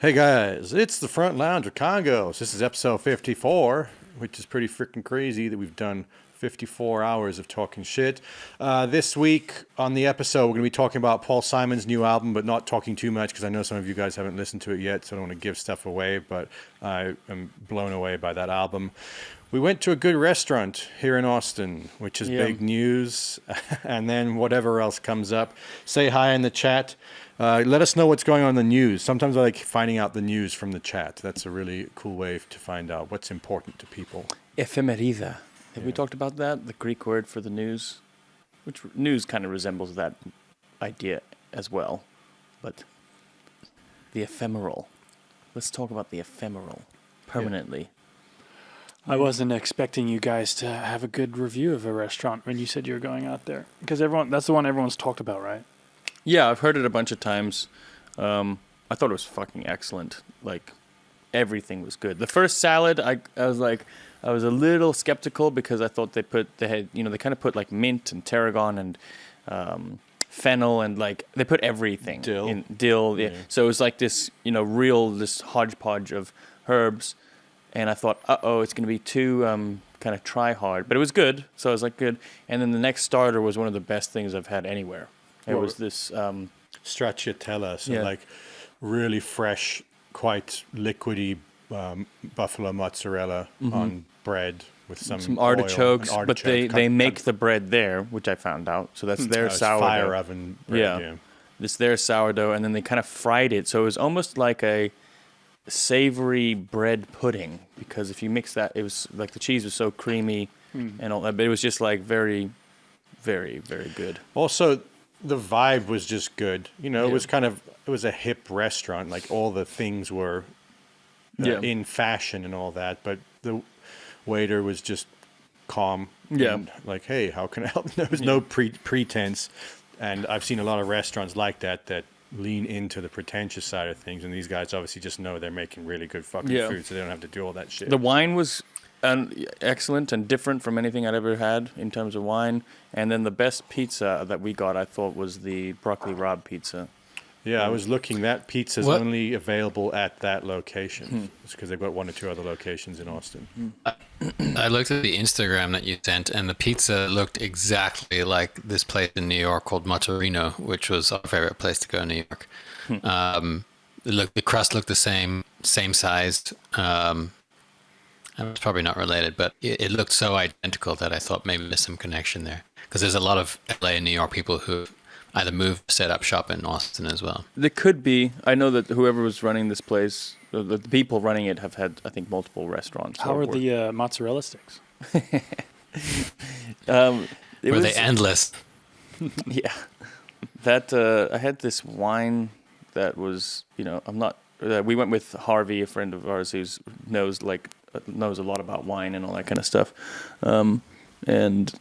Hey guys, it's the Front Lounge with Congos. This is episode 54, which is pretty freaking crazy that we've done 54 hours of talking shit. This week on the episode, we're going to be talking about Paul Simon's new album, but not talking too much because I know some of you guys haven't listened to it yet, so I don't want to give stuff away, but I am blown away by that album. We went to a good restaurant here in Austin, which is big news, and then whatever else comes up. Say hi in the chat. Let us know what's going on in the news. Sometimes I like finding out the news from the chat. That's a really cool way to find out what's important to people. Ephemerida. Have we talked about that? The Greek word for the news? Which news kind of resembles that idea as well. But the ephemeral. Let's talk about the ephemeral permanently. I wasn't expecting you guys to have a good review of a restaurant when you said you were going out there. Because that's the one everyone's talked about, right? Yeah, I've heard it a bunch of times. I thought it was fucking excellent. Like, everything was good. The first salad, I was a little skeptical because I thought they kind of put like mint and tarragon and fennel and like they put everything. Dill. Yeah. So it was like this, this hodgepodge of herbs. And I thought, it's going to be too kind of try hard. But it was good. So I was like, good. And then the next starter was one of the best things I've had anywhere. It was this stracciatella, so like really fresh, quite liquidy buffalo mozzarella on bread with some artichokes. oil, but they make the bread there, which I found out. So that's their sourdough. Fire oven bread, yeah. It's their sourdough, and then they kind of fried it. So it was almost like a savory bread pudding, because if you mix that, it was like the cheese was so creamy and all that, but it was just like very, very, very good. Also, the vibe was just good. It was a hip restaurant. Like all the things were in fashion and all that, but the waiter was just calm. Yeah. And like, hey, how can I help? There was no pretense. And I've seen a lot of restaurants like that lean into the pretentious side of things. And these guys obviously just know they're making really good fucking food, so they don't have to do all that shit. The wine was excellent and different from anything I'd ever had in terms of wine. And then the best pizza that we got, I thought, was the broccoli rabe pizza. Yeah, I was looking. That pizza's only available at that location. It's because they've got one or two other locations in Austin. I looked at the Instagram that you sent, and the pizza looked exactly like this place in New York called Motorino, which was our favorite place to go in New York. The crust looked the same sized. It's probably not related, but it looked so identical that I thought maybe there's some connection there. Because there's a lot of LA and New York people who either moved or set up shop in Austin as well. There could be. I know that whoever was running this place, the people running it have had, I think, multiple restaurants. How are the mozzarella sticks? Were they endless? Yeah. That I had this wine that was, I'm not. We went with Harvey, a friend of ours who knows a lot about wine and all that kind of stuff, and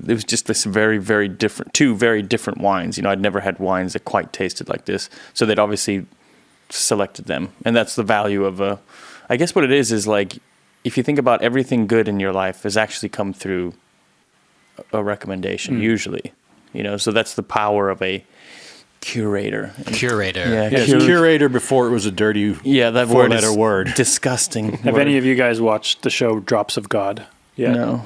it was just this very, very two very different wines. I'd never had wines that quite tasted like this, so they'd obviously selected them, and that's the value of I guess what it is like, if you think about everything good in your life has actually come through a recommendation, usually, so that's the power of a curator. Curator. Yeah, curator before it was a dirty that four-letter word. Disgusting. Have any of you guys watched the show Drops of God? Yeah. No.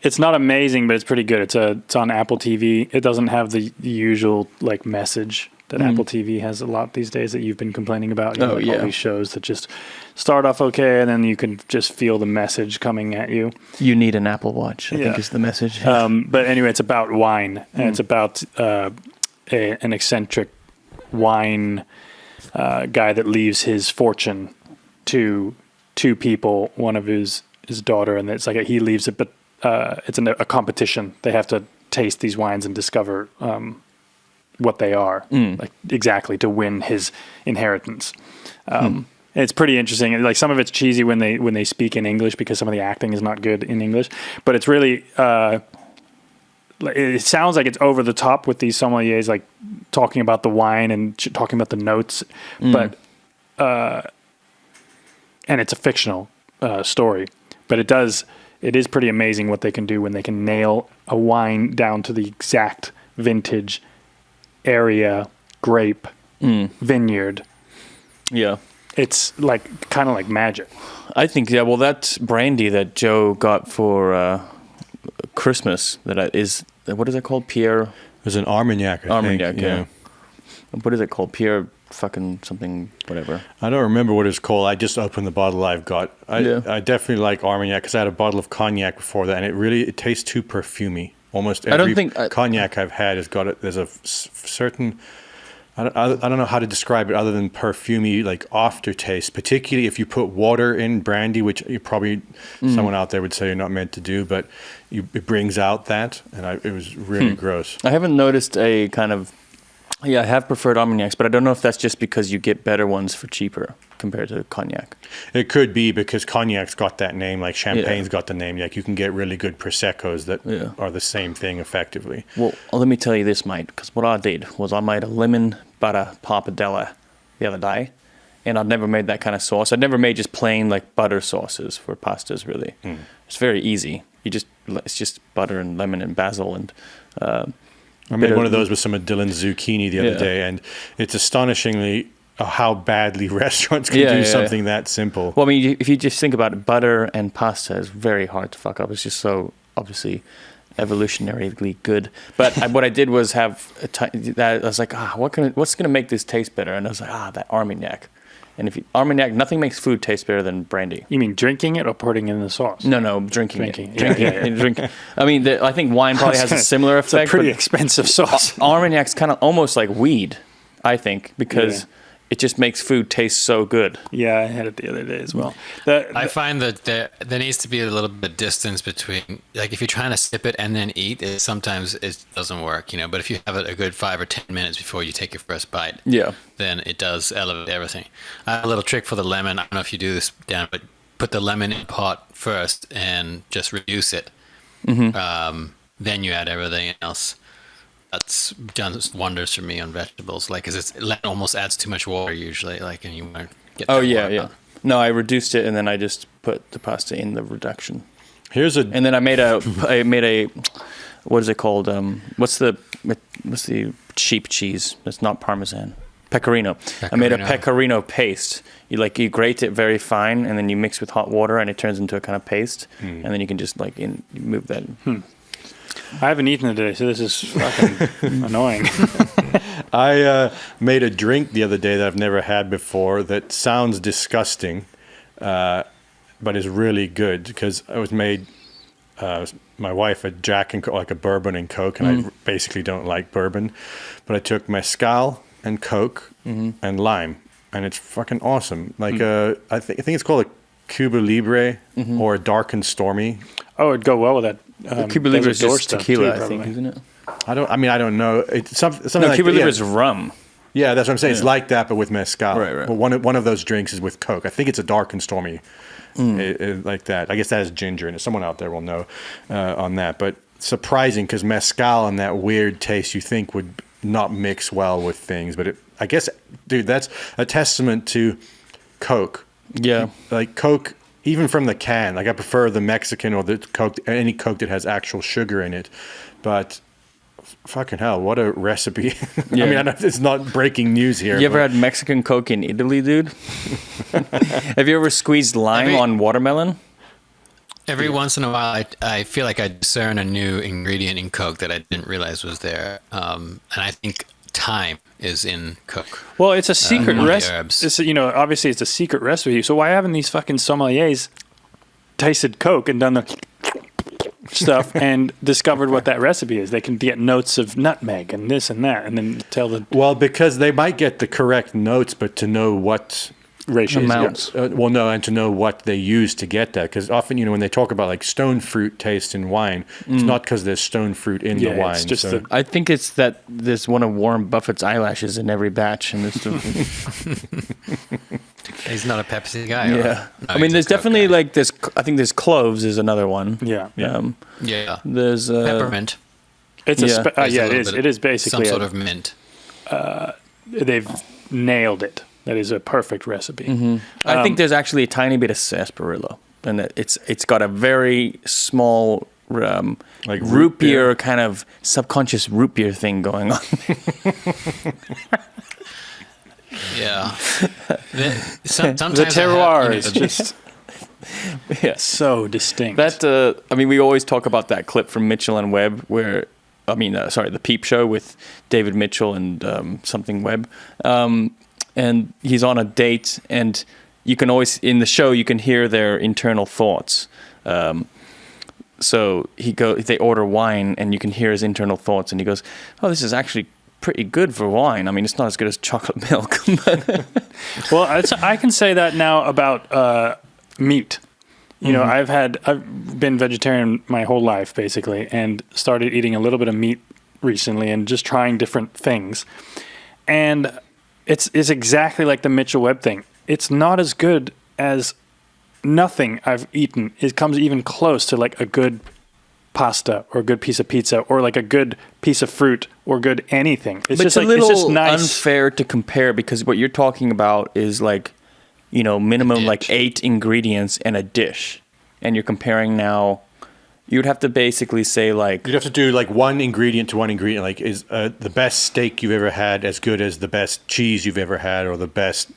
It's not amazing, but it's pretty good. It's on Apple TV. It doesn't have the usual message that Apple TV has a lot these days that you've been complaining about. All these shows that just start off okay, and then you can just feel the message coming at you. You need an Apple Watch, I think is the message. But anyway, it's about wine, and it's about an eccentric wine guy that leaves his fortune to two people, one of his daughter, and it's he leaves it, but it's a competition. They have to taste these wines and discover what they are, exactly, to win his inheritance. It's pretty interesting. Some of it's cheesy when they speak in English because some of the acting is not good in English, but it's really it sounds like it's over the top with these sommeliers talking about the wine and talking about the notes, but and it's a fictional story, but it is pretty amazing what they can do when they can nail a wine down to the exact vintage, area, grape, vineyard, Yeah. It's like kind of like magic. I think, yeah, well, that brandy that Joe got for Christmas, what is it called? Pierre, There's an Armagnac, I think. Armagnac, yeah. What is it called? Pierre fucking something, whatever. I don't remember what it's called. I just opened the bottle I've got. I definitely like Armagnac because I had a bottle of cognac before that, and it tastes too perfumey. Almost every cognac I've had has got it. There's a certain... I don't know how to describe it other than perfumey, like aftertaste, particularly if you put water in brandy, which you probably someone out there would say you're not meant to do, but it brings out that, and it was really gross. I haven't noticed a kind of, I have preferred Armagnacs, but I don't know if that's just because you get better ones for cheaper compared to cognac. It could be because cognac's got that name, like champagne's got the name. Like you can get really good Proseccos that are the same thing effectively. Well, let me tell you this, mate, because what I did was I made a lemon butter pappardelle the other day, and I'd never made that kind of sauce. I'd never made just plain like butter sauces for pastas, really. It's very easy. It's just butter and lemon and basil and... I made one of those with some of Dylan's zucchini the other day, and it's astonishingly how badly restaurants can do something that simple. Well, I mean, if you just think about it, butter and pasta is very hard to fuck up. It's just so obviously evolutionarily good. But what I did was have I was like, what's going to make this taste better? And I was like, that Armagnac. And Armagnac, nothing makes food taste better than brandy. You mean drinking it or putting it in the sauce? No, drinking it. Drinking. I mean, I think wine probably has a similar effect. It's a pretty expensive sauce. Armagnac's kind of almost like weed, I think, because it just makes food taste so good. Yeah, I had it the other day as well. I find that there needs to be a little bit of distance between, like if you're trying to sip it and then eat, sometimes it doesn't work, But if you have it a good 5 or 10 minutes before you take your first bite, then it does elevate everything. I have a little trick for the lemon. I don't know if you do this, Dan, but put the lemon in pot first and just reduce it. Then you add everything else. That's done wonders for me on vegetables. Like, cause it almost adds too much water usually. Like, and you want to get. Oh yeah. No, I reduced it and then I just put the pasta in the reduction. And then I made a, what is it called? What's the cheap cheese? It's not Parmesan. Pecorino. I made a pecorino paste. You grate it very fine and then you mix with hot water and it turns into a kind of paste. And then you can just you move that. I haven't eaten it today, so this is fucking annoying. I made a drink the other day that I've never had before that sounds disgusting, but is really good because I was made my wife a Jack and like a bourbon and Coke, and I basically don't like bourbon, but I took mezcal and Coke and lime, and it's fucking awesome. Like I think it's called a Cuba Libre or a Dark and Stormy. Oh, it'd go well with that. Cuba Libre is just tequila, I think, isn't it? I don't know. It's something like Cuba Libre is rum. Yeah, that's what I'm saying. It's like that, but with mezcal. Right. Well, one of those drinks is with Coke. I think it's a Dark and Stormy, like that. I guess that has ginger in it. Someone out there will know on that. But surprising because mezcal and that weird taste you think would not mix well with things. But I guess, dude, that's a testament to Coke. Yeah. Like Coke, even from the can, like I prefer the Mexican or the Coke, any Coke that has actual sugar in it. But fucking hell, what a recipe. Yeah. I mean, it's not breaking news here. You ever had Mexican Coke in Italy, dude? Have you ever squeezed lime on watermelon? Every once in a while, I feel like I discern a new ingredient in Coke that I didn't realize was there. And I think thyme is in Coke. Well, it's a secret recipe. Obviously it's a secret recipe. So why haven't these fucking sommeliers tasted Coke and done the stuff and discovered what that recipe is? They can get notes of nutmeg and this and that, and then tell the because they might get the correct notes, but to know what ratios, amounts. And to know what they use to get that, because often when they talk about like stone fruit taste in wine, it's not because there's stone fruit in the wine. It's just I think it's that there's one of Warren Buffett's eyelashes in every batch, and it's He's not a Pepsi guy. Yeah, No, I mean, there's definitely like this. I think there's cloves is another one. Yeah. There's peppermint. It's Yeah. it is basically some sort of mint. they've nailed it. That is a perfect recipe. I think there's actually a tiny bit of sarsaparilla, and it's got a very small like root beer kind of subconscious root beer thing going on. Yeah. Sometimes The terroir I have, is just Yeah. so distinct. That I mean, we always talk about that clip from Mitchell and Webb, where the Peep Show with David Mitchell and something Webb, and he's on a date, and you can always in the show you can hear their internal thoughts. So they order wine, and you can hear his internal thoughts, and he goes, "Oh, this is actually pretty good for wine. I mean, it's not as good as chocolate milk." Well, I can say that now about meat. You know, I've been vegetarian my whole life basically, and started eating a little bit of meat recently, and just trying different things. And it's exactly like the Mitchell Webb thing. It's not as good as nothing I've eaten. It comes even close to like a good pasta or a good piece of pizza or like a good piece of fruit or good anything. It's But just it's a like little it's just nice. unfair to compare, because what you're talking about is like, you know, minimum like dish. 8 ingredients and a dish, and you're comparing now. You'd have to basically say like, You'd have to do like one ingredient to one ingredient. Like, is the best steak you've ever had as good as the best cheese you've ever had, or the best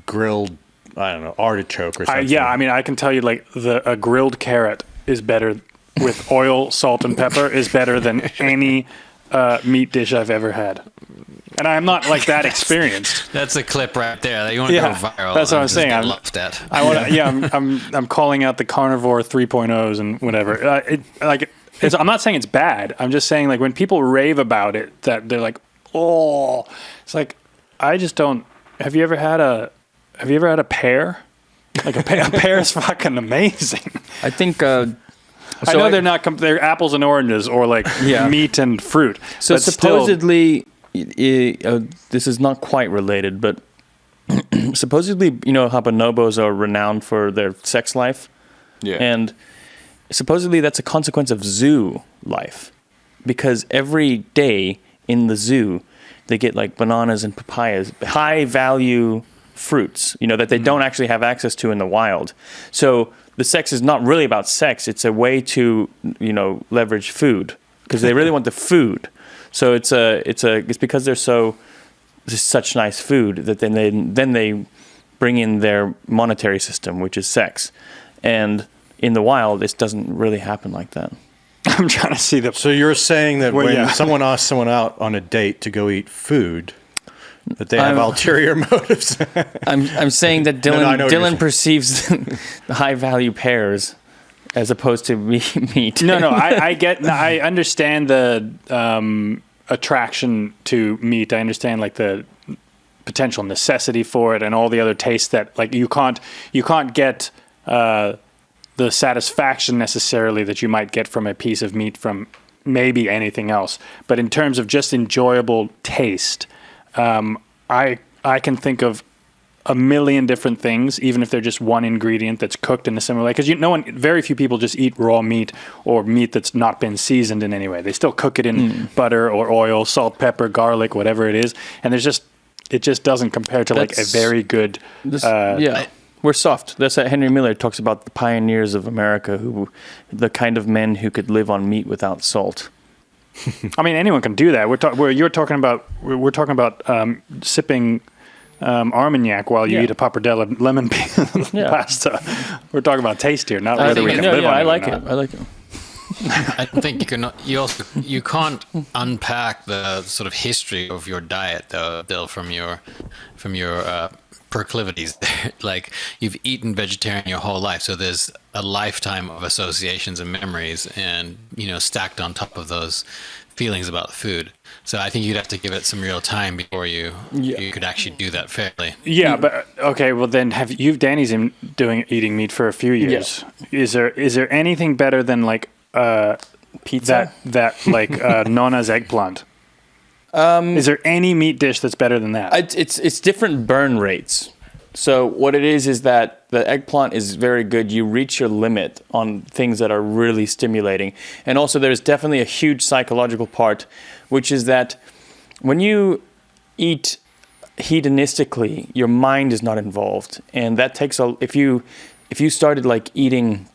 grilled, I don't know, artichoke or something? Yeah, I mean, I can tell you like a grilled carrot is better with oil, salt, and pepper is better than any meat dish I've ever had. And I'm not like that experienced. That's a clip right there. You want to Yeah, go viral. that's what and I'm just saying. get I'm- laughed at. I want to. I'm calling out the carnivore 3.0s and whatever. I'm not saying it's bad. I'm just saying like when people rave about it, that they're like, oh, it's like I just don't. Have you ever had a pear? Like a pear is fucking amazing. I think. I know they're not. They're apples and oranges or like Yeah. meat and fruit. So but still- supposedly, this is not quite related, but supposedly, you know how bonobos are renowned for their sex life? Yeah. And supposedly that's a consequence of zoo life, because every day in the zoo, they get like bananas and papayas, high value fruits, you know, that they don't actually have access to in the wild. So the sex is not really about sex. It's a way to, you know, leverage food, because they really want the food. So it's because they're such nice food that then they bring in their monetary system, which is sex. And in the wild, this doesn't really happen like that. I'm trying to see the. So you're saying that Well, when yeah. someone asks someone out on a date to go eat food, that they have ulterior motives? I'm saying that No, I know what you're saying. Dylan perceives the high value pears as opposed to meat. No, I understand the attraction to meat. I understand like the potential necessity for it and all the other tastes that like you can't get the satisfaction necessarily that you might get from a piece of meat from maybe anything else. But in terms of just enjoyable taste, I can think of a million different things, even if they're just one ingredient that's cooked in a similar way. Because very few people just eat raw meat or meat that's not been seasoned in any way. They still cook it in butter or oil, salt, pepper, garlic, whatever it is. And it just doesn't compare to like a That's- very good. Yeah. We're soft. That's what Henry Miller talks about, the pioneers of America, the kind of men who could live on meat without salt. I mean, anyone can do that. We're talking about sipping Armagnac while you Yeah. eat a pappardelle lemon Yeah. pasta. We're talking about taste here, not whether we can live on it. I or like not. it. I like it. I think you can't unpack the sort of history of your diet though, Bill, from your proclivities. Like you've eaten vegetarian your whole life, so there's a lifetime of associations and memories, and stacked on top of those feelings about food. So I think you'd have to give it some real time before you could actually do that fairly. Yeah, but okay. Well, then Danny's eating meat for a few years. Is there anything better than like Pizza? that like Nona's eggplant? Is there any meat dish that's better than that? It's different burn rates. So what it is that the eggplant is very good. You reach your limit on things that are really stimulating. And also there's definitely a huge psychological part, which is that when you eat hedonistically, your mind is not involved. And that takes if you started like eating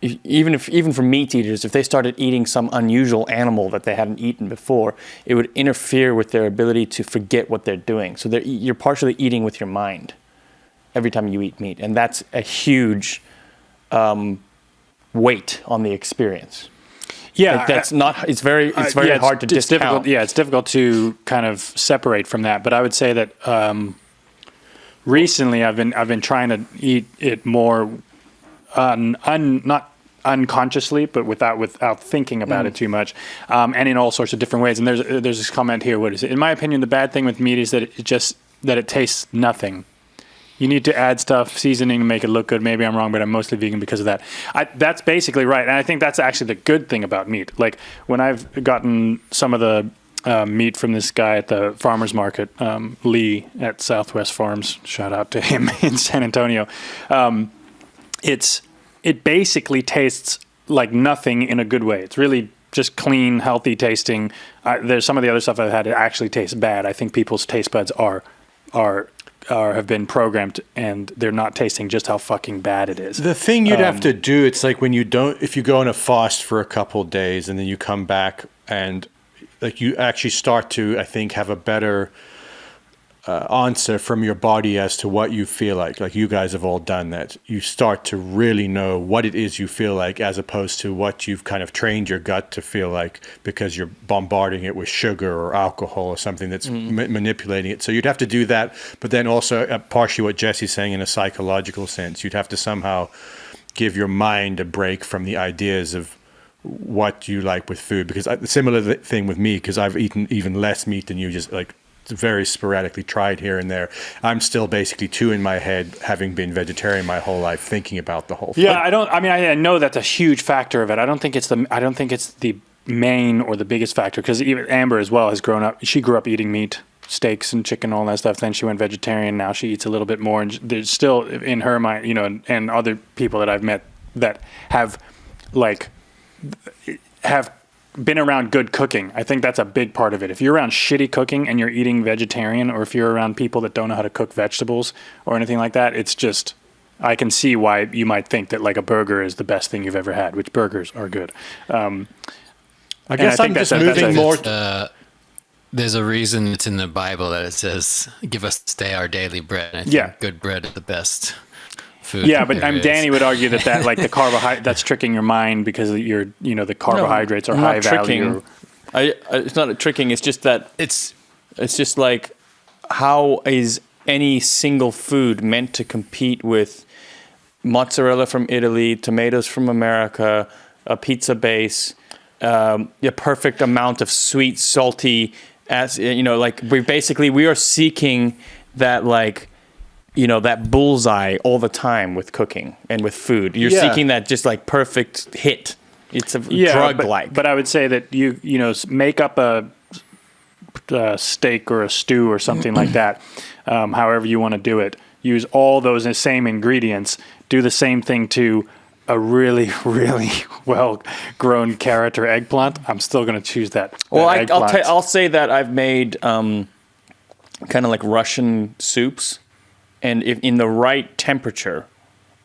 even for meat eaters, if they started eating some unusual animal that they hadn't eaten before, it would interfere with their ability to forget what they're doing. So you're partially eating with your mind every time you eat meat, and that's a huge weight on the experience. Yeah, Like that's not. It's very hard to it's discount. difficult. Yeah, it's difficult to kind of separate from that. But I would say that recently I've been trying to eat it more, not unconsciously, but without thinking about it too much, and in all sorts of different ways. And there's this comment here. What is it? In my opinion, the bad thing with meat is that it tastes nothing. You need to add stuff, seasoning to make it look good. Maybe I'm wrong, but I'm mostly vegan because of that. That's basically right. And I think that's actually the good thing about meat. Like when I've gotten some of the meat from this guy at the farmer's market, Lee at Southwest Farms, shout out to him in San Antonio. It basically tastes like nothing in a good way. It's really just clean, healthy tasting. There's some of the other stuff I've had that actually tastes bad. I think people's taste buds have been programmed and they're not tasting just how fucking bad it is. The thing you'd have to do, it's like when if you go on a fast for a couple of days and then you come back and like you actually start to, I think, have a better answer from your body as to what you feel like. Like you guys have all done that. You start to really know what it is you feel like as opposed to what you've kind of trained your gut to feel like because you're bombarding it with sugar or alcohol or something that's manipulating it. So you'd have to do that. But then also partially what Jesse's saying in a psychological sense, you'd have to somehow give your mind a break from the ideas of what you like with food. Because similar thing with me, because I've eaten even less meat than you, just like very sporadically tried here and there. I'm still basically two in my head, having been vegetarian my whole life, thinking about the whole thing. Yeah, I know that's a huge factor of it. I don't think it's the main or the biggest factor, because even Amber as well has grown up. She grew up eating meat, steaks and chicken, all that stuff. Then she went vegetarian. Now she eats a little bit more, and there's still in her mind, and other people that I've met that have been around good cooking. I think that's a big part of it. If you're around shitty cooking and you're eating vegetarian, or if you're around people that don't know how to cook vegetables or anything like that, it's just, I can see why you might think that like a burger is the best thing you've ever had, which burgers are good. I guess I'm just moving more. There's a reason it's in the Bible that it says, "Give us this day our daily bread." And I think good bread is the best food. Yeah, but Danny would argue that like the carbohydrate, that's tricking your mind because the carbohydrates are high value. It's not tricking. It's just that it's just like, how is any single food meant to compete with mozzarella from Italy, tomatoes from America, a pizza base, a perfect amount of sweet, salty, like we are seeking that that bullseye all the time with cooking and with food. You're seeking that just like perfect hit. It's a drug-like. But I would say that you make up a steak or a stew or something like that, however you want to do it. Use all those same ingredients. Do the same thing to a really, really well-grown carrot or eggplant. I'm still going to choose that. Well, I'll say that I've made kind of like Russian soups. And if in the right temperature,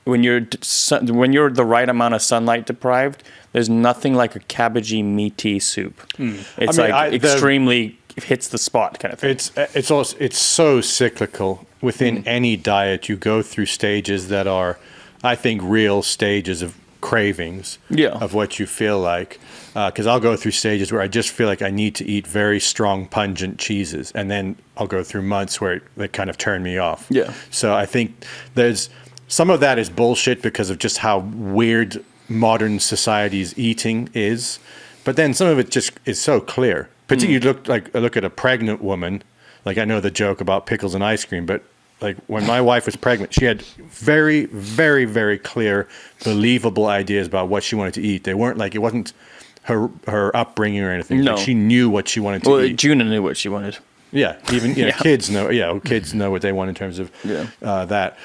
when you're the right amount of sunlight deprived, there's nothing like a cabbagey, meaty soup. It's extremely hits the spot kind of thing. It's so cyclical within any diet. You go through stages that are, I think, real stages of cravings of what you feel like. Because I'll go through stages where I just feel like I need to eat very strong, pungent cheeses, and then I'll go through months where they kind of turn me off. Yeah. So I think there's some of that is bullshit because of just how weird modern society's eating is, but then some of it just is so clear. Particularly, you look at a pregnant woman. Like, I know the joke about pickles and ice cream, but like when my wife was pregnant, she had very, very, very clear, believable ideas about what she wanted to eat. They weren't like, it wasn't her upbringing or anything. No. Like, she knew what she wanted to eat. Well, Juna knew what she wanted. Yeah, even kids know. Yeah, kids know what they want in terms of that.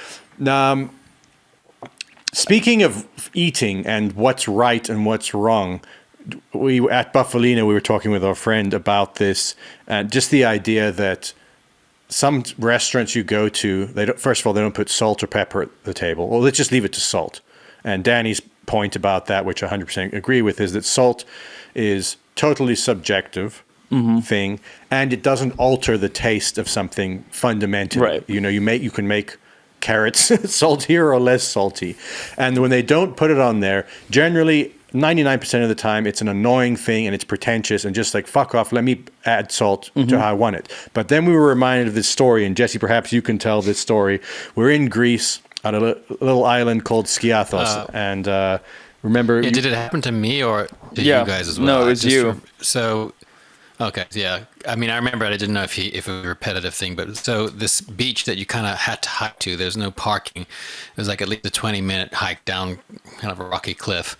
Speaking of eating and what's right and what's wrong, at Buffalina we were talking with our friend about this, and just the idea that some restaurants you go to, first of all, they don't put salt or pepper at the table. Well, let's just leave it to salt. And Danny's point about that, which I 100% agree with, is that salt is totally subjective thing, and it doesn't alter the taste of something fundamentally. Right. You know, you can make carrots saltier or less salty, and when they don't put it on there, generally 99% of the time it's an annoying thing and it's pretentious and just like, fuck off, let me add salt to how I want it. But then we were reminded of this story, and Jesse, perhaps you can tell this story. We're in Greece on a little island called Skiathos, and remember... Yeah, did it happen to me or to Yeah. you guys as well? No, it was you. So, okay, yeah. I mean, I remember I didn't know if it was a repetitive thing, but so this beach that you kind of had to hike to, there's no parking. It was like at least a 20-minute hike down kind of a rocky cliff.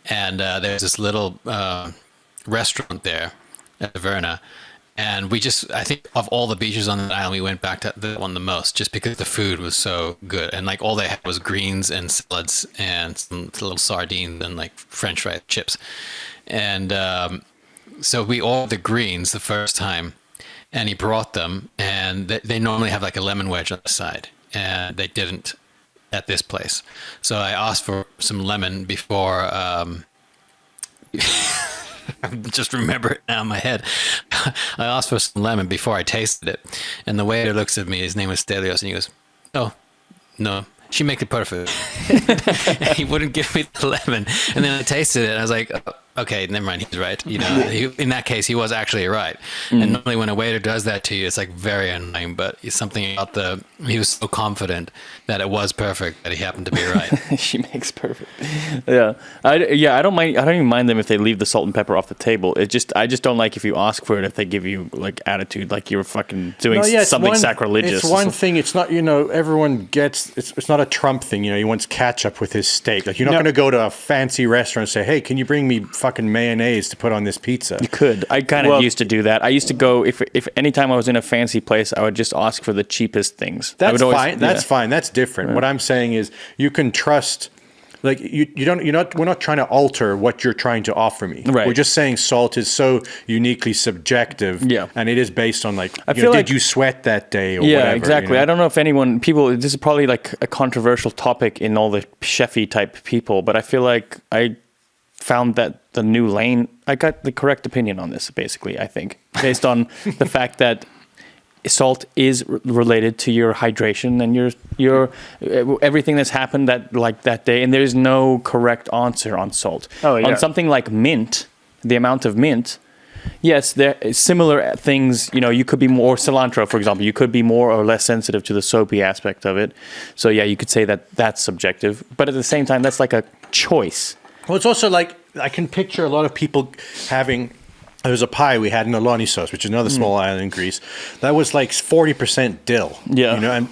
And there's this little restaurant there at Taverna. And I think of all the beaches on the island, we went back to that one the most, just because the food was so good. And like all they had was greens and salads and some little sardines and like French fried chips. And so we ordered the greens the first time, and he brought them, and they normally have like a lemon wedge on the side, and they didn't at this place. So I asked for some lemon before. I just remember it now in my head. I asked for some lemon before I tasted it, and the waiter looks at me. His name was Stelios, and he goes, "Oh, no, she make it perfect." And he wouldn't give me the lemon, and then I tasted it, and I was like, oh, "Okay, never mind. He's right." You know, in that case, he was actually right. And normally, when a waiter does that to you, it's like very annoying. But it's something about he was so confident that it was perfect that he happened to be right. She makes perfect. Yeah, I don't mind. I don't even mind them if they leave the salt and pepper off the table. I just don't like if you ask for it if they give you like attitude, like you're fucking doing something sacrilegious. It's one thing. It's not, everyone gets. It's not a Trump thing. He wants ketchup with his steak. Like you're not going to go to a fancy restaurant and say, "Hey, can you bring me fucking mayonnaise to put on this pizza?" You could. I kind of used to do that. I used to go if anytime I was in a fancy place, I would just ask for the cheapest things. That's fine. That's fine. That's different. What I'm saying is you can trust. Like we're not trying to alter what you're trying to offer me. Right. We're just saying salt is so uniquely subjective. Yeah. And it is based on like, did you sweat that day or yeah, whatever. exactly. I don't know if this is probably like a controversial topic in all the chefy type people, but I feel like I found that the new lane, I got the correct opinion on this, basically, I think, based on the fact that salt is related to your hydration and your everything that's happened that day, and there is no correct answer on salt. Oh, yeah. On something like mint, the amount of mint, yes, there are similar things. You could be more cilantro, for example. You could be more or less sensitive to the soapy aspect of it. So yeah, you could say that that's subjective, but at the same time, that's like a choice. Well, it's also like I can picture a lot of people having. There was a pie we had in Alonissos, which is another small island in Greece. That was like 40% dill. Yeah. And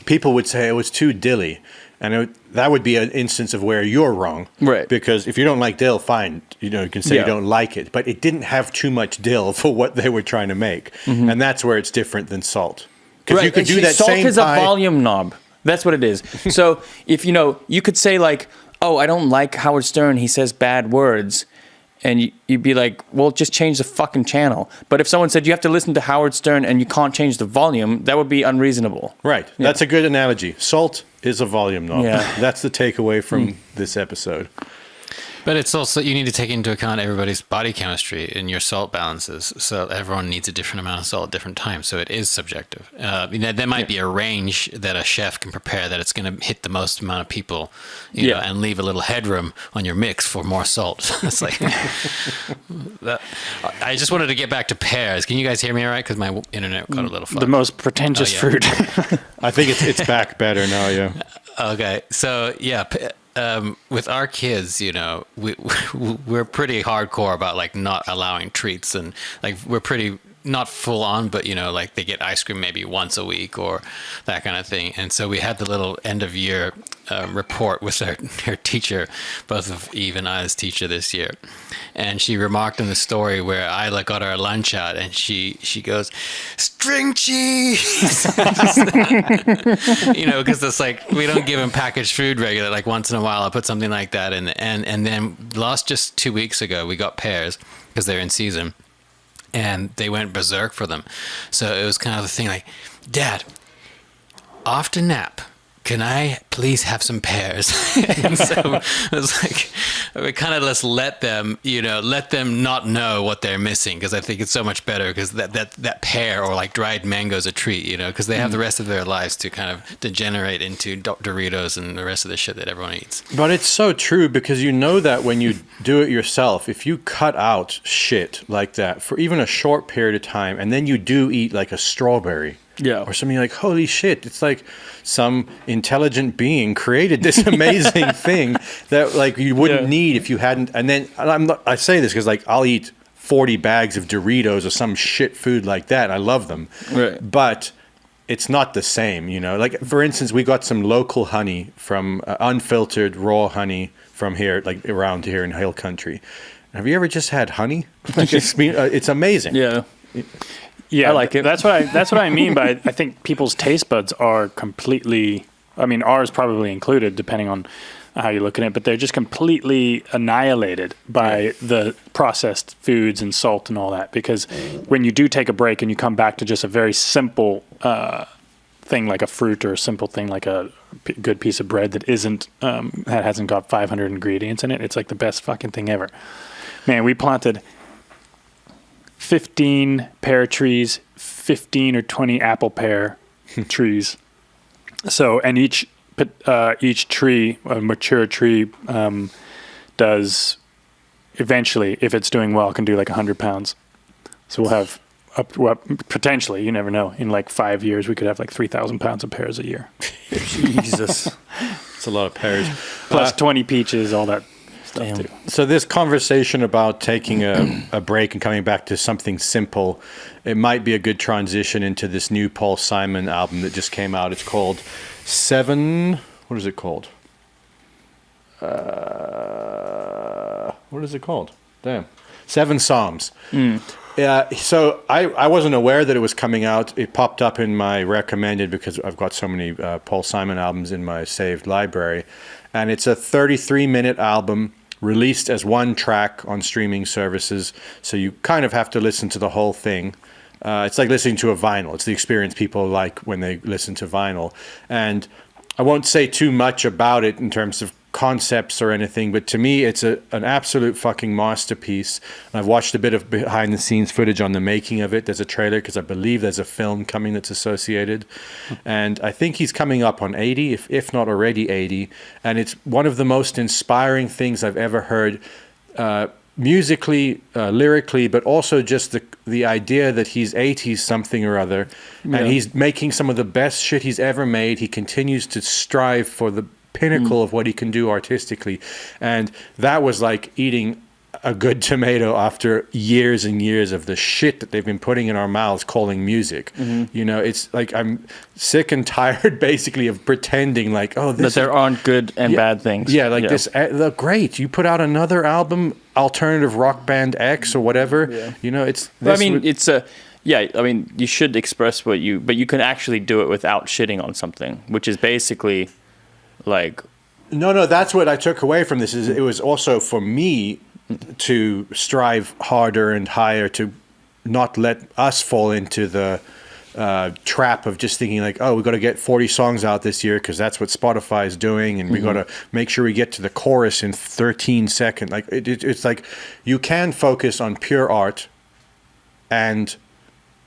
people would say it was too dilly. And that would be an instance of where you're wrong. Right. Because if you don't like dill, fine. You can say you don't like it. But it didn't have too much dill for what they were trying to make. Mm-hmm. And that's where it's different than salt. Because you could do that salt same is pie. A volume knob. That's what it is. So if you could say like, "Oh, I don't like Howard Stern. He says bad words." And you'd be like, well, just change the fucking channel. But if someone said you have to listen to Howard Stern and you can't change the volume, that would be unreasonable. Right. Yeah. That's a good analogy. Salt is a volume knob. Yeah. That's the takeaway from this episode. But it's also, you need to take into account everybody's body chemistry and your salt balances. So everyone needs a different amount of salt at different times. So it is subjective. There might be a range that a chef can prepare that it's going to hit the most amount of people, know, and leave a little headroom on your mix for more salt. It's like, I just wanted to get back to pears. Can you guys hear me all right? Because my internet got a little fucked. The most pretentious fruit. I think it's back better now, yeah. Okay. So, yeah. With our kids, we're pretty hardcore about like not allowing treats, and like we're pretty not full on, but like they get ice cream maybe once a week or that kind of thing. And so we had the little end of year report with her teacher, both of Eve and I's teacher this year. And she remarked in the story where Isla got her lunch out, and she goes, "String cheese," because it's like we don't give them packaged food regular. Like once in a while, I'll put something like that in. And then just 2 weeks ago, we got pears because they're in season, and they went berserk for them. So it was kind of the thing like, "Dad, after nap, can I please have some pears? And so it was like, we kind of just let them, let them not know what they're missing, because I think it's so much better, because that pear or like dried mango is a treat, because they have the rest of their lives to kind of degenerate into Doritos and the rest of the shit that everyone eats. But it's so true, because you know that when you do it yourself, if you cut out shit like that for even a short period of time, and then you do eat like a strawberry, or something, like, holy shit, it's like some intelligent being created this amazing thing that like you wouldn't need if you hadn't. And then I say this because like I'll eat 40 bags of Doritos or some shit food like that. I love them. Right. But it's not the same, Like, for instance, we got some local honey from unfiltered raw honey from here, like around here in Hill Country. Have you ever just had honey? Like, it's amazing. Yeah. Yeah, I like it. That's what I mean by, I think people's taste buds are completely, I mean, ours probably included, depending on how you look at it, but they're just completely annihilated by the processed foods and salt and all that. Because when you do take a break and you come back to just a very simple thing like a fruit, or a simple thing like a good piece of bread that hasn't got 500 ingredients in it, it's like the best fucking thing ever. Man, we planted 15 pear trees, 15 or 20 apple pear trees. So, and each tree, a mature tree, does eventually, if it's doing well, can do like 100 pounds. So we'll have potentially, you never know, in like 5 years, we could have like 3,000 pounds of pears a year. Jesus. It's a lot of pears. Plus 20 peaches, all that stuff too. So this conversation about taking a break and coming back to something simple, it might be a good transition into this new Paul Simon album that just came out. It's called what is it called? What is it called? Damn. 7 Psalms. So I wasn't aware that it was coming out. It popped up in my recommended because I've got so many Paul Simon albums in my saved library. And it's a 33-minute album released as one track on streaming services. So you kind of have to listen to the whole thing. It's like listening to a vinyl. It's the experience people like when they listen to vinyl. And I won't say too much about it in terms of concepts or anything, but to me it's an absolute fucking masterpiece. And I've watched a bit of behind the scenes footage on the making of it. There's a trailer because I believe there's a film coming that's associated, and I think he's coming up on 80, if not already 80, and it's one of the most inspiring things I've ever heard, musically, lyrically, but also just the idea that he's 80 something or other, and he's making some of the best shit he's ever made. He continues to strive for the pinnacle of what he can do artistically, and that was like eating a good tomato after years and years of the shit that they've been putting in our mouths calling music. It's like I'm sick and tired basically of pretending like, oh, this that there aren't good and bad things. This look great, you put out another album, alternative rock band X or whatever. It's you should express but you can actually do it without shitting on something, which is basically like, no, that's what I took away from this. Is it was also for me to strive harder and higher, to not let us fall into the trap of just thinking like, oh, we got to get 40 songs out this year because that's what Spotify is doing, and we got to make sure we get to the chorus in 13 seconds. Like it's like you can focus on pure art and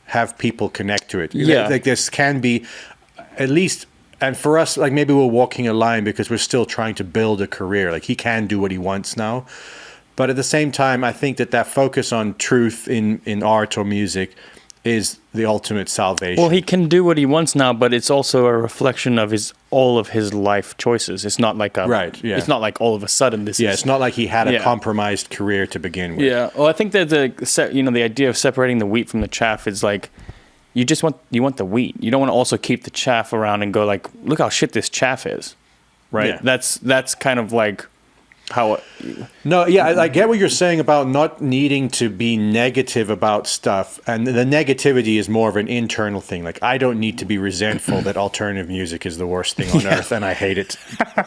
have people connect to it. Like this can be at least. And for us, like maybe we're walking a line because we're still trying to build a career. Like he can do what he wants now. But at the same time, I think that focus on truth in art or music is the ultimate salvation. Well, he can do what he wants now, but it's also a reflection of all of his life choices. It's not like It's not like all of a sudden this. It's not like he had a compromised career to begin with. Yeah. Well, I think that the idea of separating the wheat from the chaff is like, you want the wheat. You don't want to also keep the chaff around and go like, look how shit this chaff is, right? Yeah. That's kind of like how. No, yeah, I get what you're saying about not needing to be negative about stuff, and the negativity is more of an internal thing. Like, I don't need to be resentful that alternative music is the worst thing on earth, and I hate it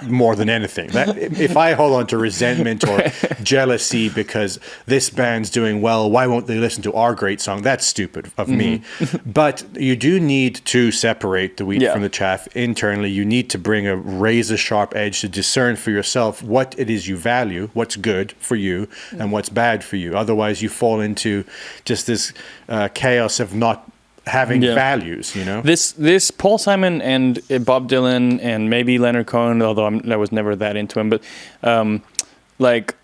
more than anything. That if I hold on to resentment or jealousy because this band's doing well, why won't they listen to our great song? That's stupid of me. But you do need to separate the wheat from the chaff internally. You need to bring a razor sharp edge to discern for yourself what it is you value, what's good for you, and what's bad for you. Otherwise, you fall into just this chaos of not having values, you know? This Paul Simon and Bob Dylan and maybe Leonard Cohen, although I was never that into him, but like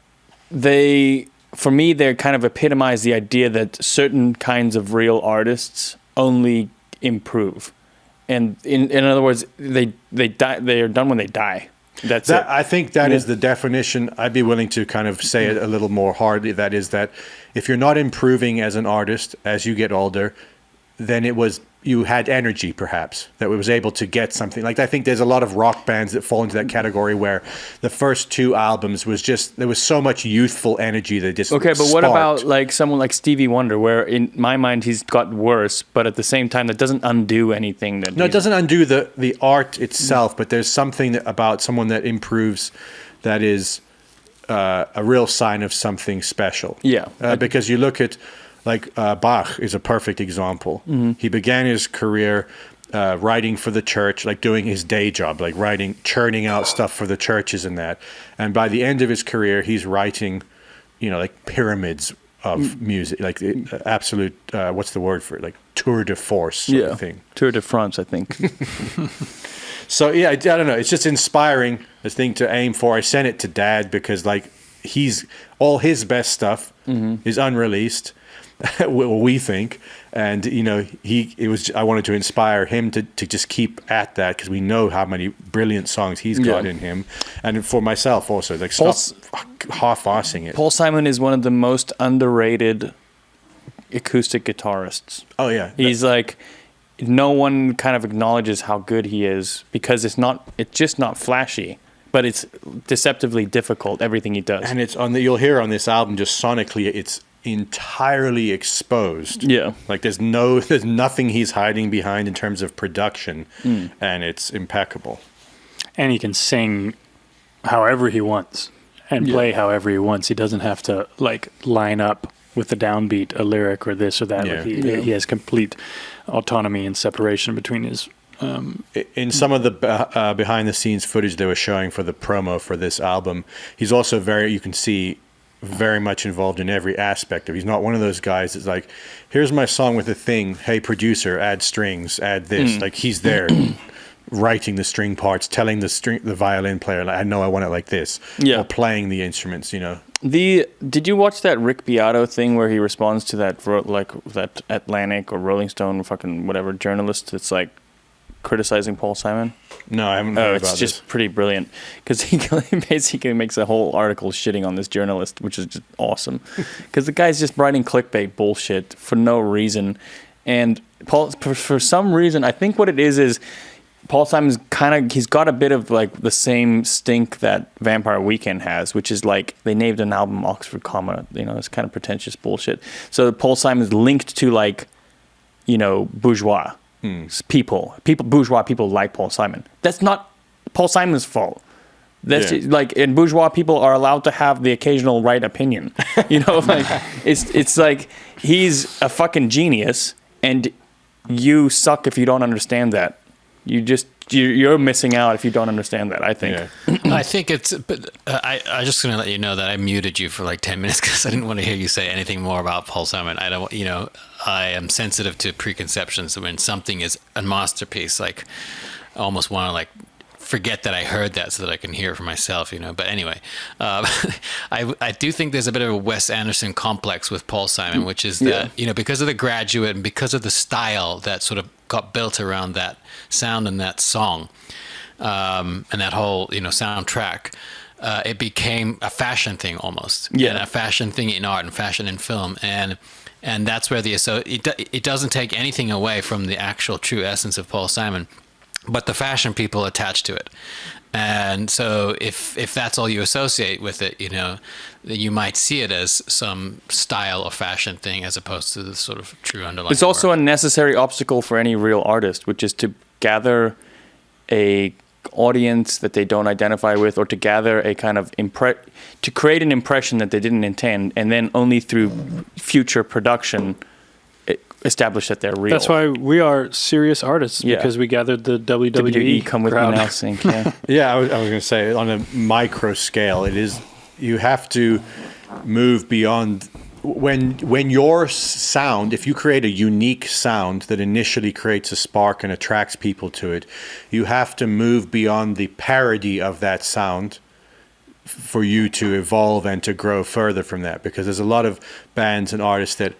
for me, they kind of epitomize the idea that certain kinds of real artists only improve. And in other words, they die. They are done when they die. That's it. I think that is the definition. I'd be willing to kind of say it a little more hardly. That is that if you're not improving as an artist as you get older, then you had energy perhaps that was able to get something. Like, I think there's a lot of rock bands that fall into that category where the first 2 albums was just, there was so much youthful energy that just okay, but what sparked. about like someone like Stevie Wonder, where in my mind he's got worse, but at the same time that doesn't undo anything. No, it doesn't undo the art itself, but there's something about someone that improves that is a real sign of something special. Yeah. Because you look at, like, Bach is a perfect example. He began his career writing for the church, like doing his day job, like churning out stuff for the churches and that. And by the end of his career, he's writing, like pyramids of music, like the absolute, what's the word for it? Like tour de force sort of thing. Tour de France, I think. So, yeah, I don't know. It's just inspiring, this thing to aim for. I sent it to Dad because, like, all his best stuff is unreleased. We think, and I wanted to inspire him to just keep at that, because we know how many brilliant songs he's got in him, and for myself also, like, stop half-assing it. Paul Simon is one of the most underrated acoustic guitarists. Oh yeah, he's like, no one kind of acknowledges how good he is because it's just not flashy. But it's deceptively difficult, everything he does. And you'll hear on this album, just sonically, it's entirely exposed. Yeah. Like there's nothing he's hiding behind in terms of production, and it's impeccable. And he can sing however he wants and play however he wants. He doesn't have to like line up with the downbeat a lyric or this or that. Yeah. Like he has complete autonomy and separation between his. In some of the behind the scenes footage they were showing for the promo for this album, he's also you can see very much involved in every aspect of it. He's not one of those guys that's like, here's my song with a thing, hey producer, add strings, add this. Like, he's there writing the string parts, telling the violin player, like, I know I want it like this, or playing the instruments. Did you watch that Rick Beato thing where he responds to that Atlantic or Rolling Stone fucking whatever journalist that's like criticizing Paul Simon? No, I haven't heard about this. It's just pretty brilliant, because he basically makes a whole article shitting on this journalist, which is just awesome, because the guy's just writing clickbait bullshit for no reason. And Paul, for some reason, I think what it is Paul Simon's he's got a bit of like the same stink that Vampire Weekend has, which is like they named an album Oxford Comma, it's kind of pretentious bullshit. So Paul Simon's linked to like, bourgeois bourgeois people like Paul Simon. That's not Paul Simon's fault. That's just, like, and bourgeois people are allowed to have the occasional right opinion. Like it's like he's a fucking genius, and you suck if you don't understand that. You're missing out if you don't understand that, I think. Yeah. I think but I just going to let you know that I muted you for like 10 minutes because I didn't want to hear you say anything more about Paul Simon. I am sensitive to preconceptions. When something is a masterpiece, like, I almost want to like forget that I heard that so that I can hear it for myself, But anyway, I do think there's a bit of a Wes Anderson complex with Paul Simon, which is that, because of The Graduate and because of the style that sort of got built around that sound and that song, and that whole, soundtrack, it became a fashion thing almost. And a fashion thing in art and fashion in film. And that's where it doesn't take anything away from the actual true essence of Paul Simon. but the fashion people attach to it. And so if that's all you associate with it, you might see it as some style or fashion thing as opposed to the sort of true underlying. It's also work. a necessary obstacle for any real artist, which is to gather a audience that they don't identify with, or to gather a kind of to create an impression that they didn't intend, and then only through future production establish that they're real. That's why we are serious artists, because we gathered the WWE come with crowd. me now, Sync. Yeah. Yeah, I was going to say, on a micro scale, you have to move beyond when your sound, if you create a unique sound that initially creates a spark and attracts people to it, you have to move beyond the parody of that sound for you to evolve and to grow further from that, because there's a lot of bands and artists that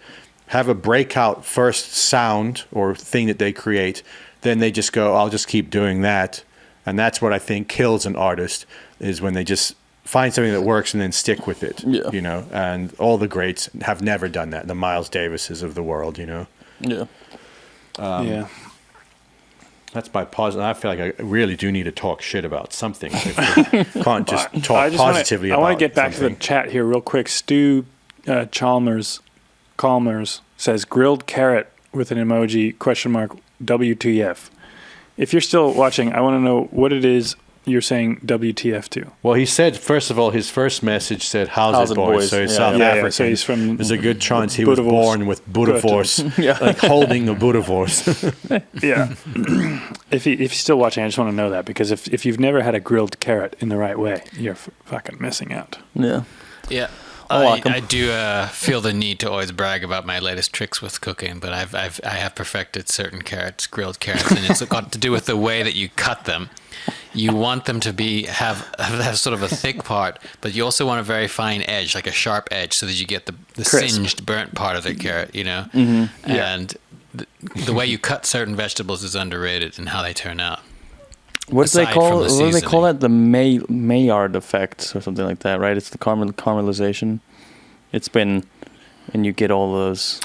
have a breakout first sound or thing that they create, then they just go, I'll just keep doing that. And that's what I think kills an artist, is when they just find something that works and then stick with it. Yeah. And all the greats have never done that. The Miles Davises of the world, Yeah. Yeah. That's my positive. I feel like I really do need to talk shit about something. If we can't just talk positively about I want to get back to something. the chat here real quick. Stu Chalmers says grilled carrot with an emoji ? WTF. If you're still watching, I want to know what it is you're saying WTF to. Well, he said, first of all, his first message said, how's it, boys? So he's South African. So he's from There's a good chance he was Boerewors. born with Boerewors, like holding the Boerewors. Yeah. If he's still watching, I just want to know that, because if you've never had a grilled carrot in the right way, you're fucking missing out. Yeah. Yeah. like 'em. I do feel the need to always brag about my latest tricks with cooking, but I have perfected certain grilled carrots, and it's got to do with the way that you cut them. You want them to have sort of a thick part, but you also want a very fine edge, like a sharp edge, so that you get the singed, burnt part of the carrot, Mm-hmm. And the way you cut certain vegetables is underrated in how they turn out. What do they Aside call? from the What do they call seasoning. that? The Maillard effect or something like that, right? It's the caramelization. It's been, and you get all those.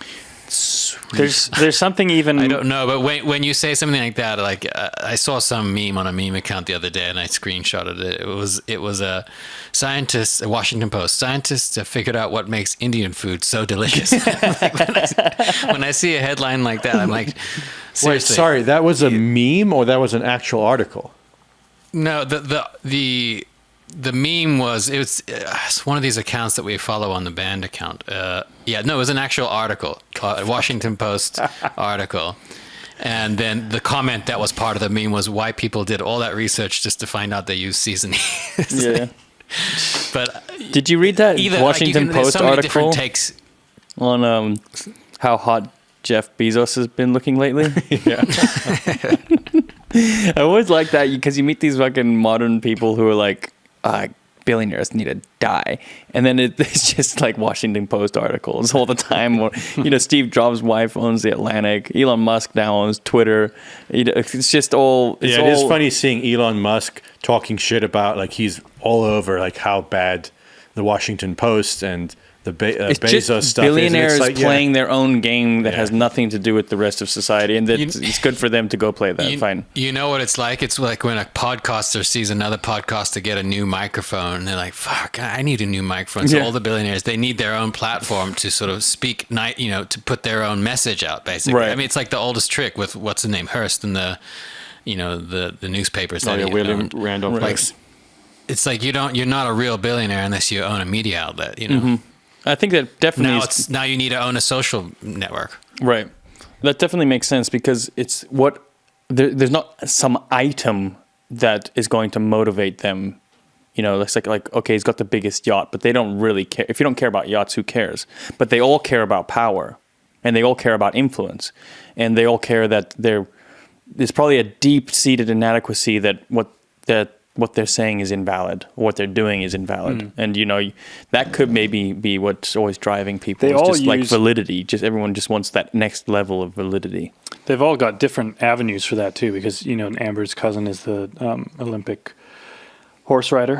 There's something even. I don't know, but when you say something like that, like I saw some meme on a meme account the other day, and I screenshotted it. It was a scientist, a Washington Post scientist, figured out what makes Indian food so delicious. Like, when I see a headline like that, I'm like, seriously. Wait, sorry, that was a meme or that was an actual article? No, the meme was it's one of these accounts that we follow on the band account. It was an actual article, a Washington Post article. And then the comment that was part of the meme was why people did all that research just to find out they use seasoning. Yeah. But Did you read that either Washington there's Post so many article different takes. on how hot Jeff Bezos has been looking lately? Yeah. I always like that because you meet these fucking modern people who are like, billionaires need to die, and then it's just like Washington Post articles all the time. Or Steve Jobs' wife owns the Atlantic. Elon Musk now owns Twitter. It's just all. It is funny seeing Elon Musk talking shit about, like, he's all over, like, how bad the Washington Post and the It's Bezos just stuff is. And billionaires it's like, playing their own game that Yeah. has nothing to do with the rest of society, and it's good for them to go play that. Fine. You know what it's like? It's like when a podcaster sees another podcaster get a new microphone, and they're like, fuck, I need a new microphone. So Yeah. all the billionaires, they need their own platform to sort of speak, to put their own message out, basically. Right. I mean, it's like the oldest trick with, what's the name, Hearst and the newspapers. Oh, that yeah, he William owned. Randolph. Like, it's like you're not a real billionaire unless you own a media outlet, Mm-hmm. I think that definitely Now you need to own a social network. right. That definitely makes sense because it's there's not some item that is going to motivate them. It's like okay, he's got the biggest yacht, but they don't really care. If you don't care about yachts, who cares? But they all care about power, and they all care about influence, and they all care that there's probably a deep-seated inadequacy that what they're saying is invalid, or what they're doing is invalid. And, that could maybe be what's always driving people. They It's all just like use- validity. Everyone just wants that next level of validity. They've all got different avenues for that too, because Amber's cousin is the Olympic horse rider,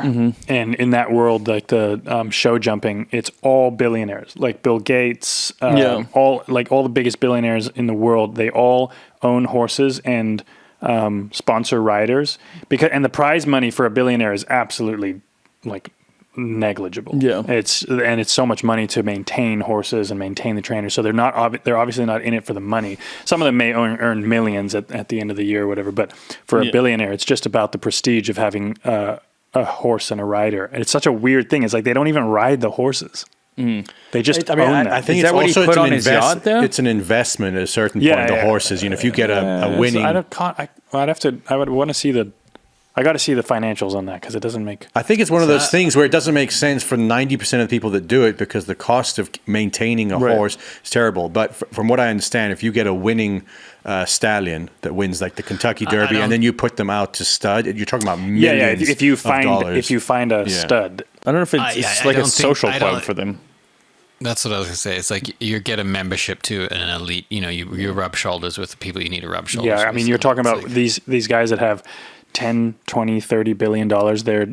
and in that world, like the show jumping, it's all billionaires, like Bill Gates, all the biggest billionaires in the world. They all own horses, and sponsor riders, and the prize money for a billionaire is absolutely like negligible. Yeah. It's so much money to maintain horses and maintain the trainers. So they're obviously not in it for the money. Some of them may earn millions at the end of the year or whatever, but for a billionaire, it's just about the prestige of having a horse and a rider. And it's such a weird thing. It's like they don't even ride the horses. They just own them. I think Is it's that what he also put it's an on his yacht there? It's an investment at a certain point. The horses, if you get a winning, I would want to see I got to see the financials on that because it doesn't make. I think it's one of those things where it doesn't make sense for 90% of the people that do it because the cost of maintaining a horse is terrible. But from what I understand, if you get a winning stallion that wins like the Kentucky Derby and then you put them out to stud, you're talking about millions If you find of dollars. if you find a stud, I don't know if it's like a social club for them. That's what I was going to say. It's like you get a membership to an elite, you rub shoulders with the people you need to rub shoulders with. Yeah, I mean, you're talking about these guys that have 10, 20, 30 billion dollars. They're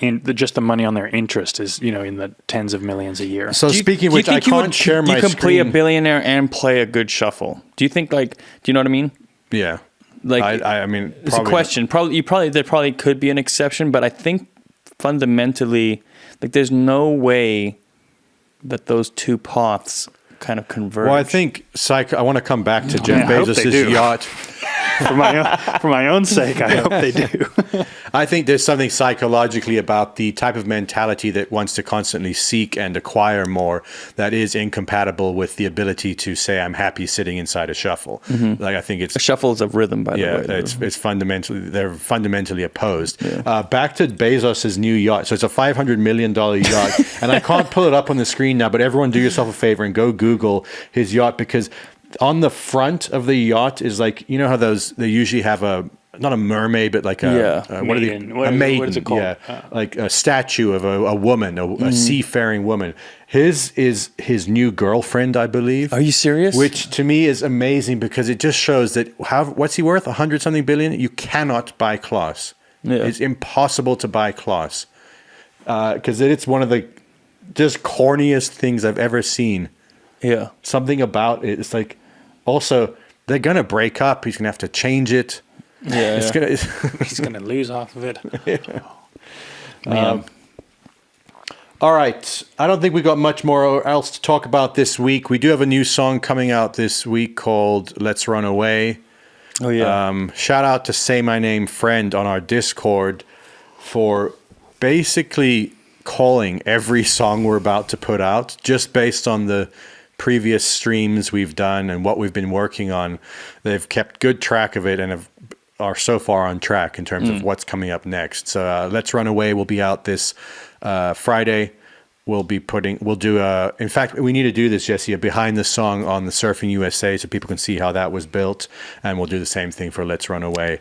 in just the money on their interest is, in the tens of millions a year. So speaking of which, I can't share my You can play a screen. billionaire and play a good shuffle. Do you think do you know what I mean? Yeah. Like I mean, it's a question. There probably could be an exception, but I think fundamentally, there's no way that those two paths kind of converge. Well, I think I want to come back to Jeff I hope they do. Bezos' yacht. For my own sake, I hope they do. I think there's something psychologically about the type of mentality that wants to constantly seek and acquire more that is incompatible with the ability to say I'm happy sitting inside a shuffle. Like I think it's a shuffle is a rhythm, by the way. It's they're fundamentally opposed. Back to Bezos' new yacht. So it's a $500 million yacht, and I can't pull it up on the screen now. But everyone, do yourself a favor and go Google his yacht because on the front of the yacht is like how they usually have not a mermaid, but like a maiden. What is it called? Yeah, like a statue of a woman, a seafaring woman. His is his new girlfriend, I believe. Are you serious? Which to me is amazing because it just shows that what's he worth? 100-something billion? You cannot buy class. Yeah. It's impossible to buy class because it's one of the just corniest things I've ever seen. Yeah. Something about it. It's like, also, they're going to break up. He's going to have to change it. Yeah. He's going to lose off of it. All right. I don't think we got much more else to talk about this week. We do have a new song coming out this week called Let's Run Away. Oh, yeah. Shout out to Say My Name Friend on our Discord for basically calling every song we're about to put out just based on the previous streams we've done and what we've been working on. They've kept good track of it and are so far on track in terms of what's coming up next. So Let's Run Away will be out this Friday. In fact, we need to do this, Jesse, a behind the song on the Surfing USA so people can see how that was built. And we'll do the same thing for Let's Run Away.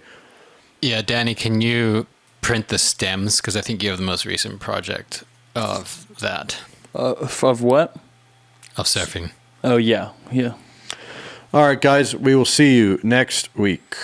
Yeah, Danny, can you print the stems? Because I think you have the most recent project of that. Of what? Of surfing. Oh, yeah. Yeah. All right, guys, we will see you next week.